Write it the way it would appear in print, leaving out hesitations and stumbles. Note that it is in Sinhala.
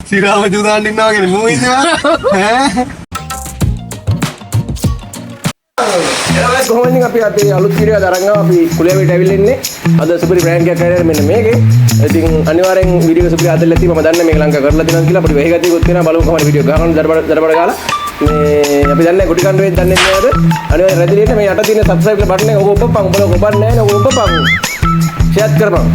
සිරාම ජුදාන්න ඉන්නවා වගේ මූ ඉන්නවා ඈ කොහොමද අපි අද අලුත් වීඩියෝ එකක් අරන් ආවා අපි කුලියාවිට ඇවිල්ලා ඉන්නේ අද සුපිරි බ්‍රෑන්ඩ් එකක් හරියට මෙන්න මේකේ ඉතින් අනිවාර්යෙන් වීඩියෝ එක සුපිරි ආදල් ඇති මම දන්නේ මේක ලංකා කරලා තියෙනවා කියලා අපිට වෙහෙගතියකුත් තියෙනවා බලමු කොහොමද වීඩියෝ ගහන දරබඩ ගාලා මේ අපි දන්නේ ගුටි කන්න වෙන්නේ දන්නේ නැද්ද අනිවාර්යෙන් රැදිලියට මේ යට තියෙන subscribe කියලා බටන් එක ඔබ ඔබපන් ඔබ ඔබන්නේ නැහැ ඔබ ඔබපන් ෂෙයාර් කරපන්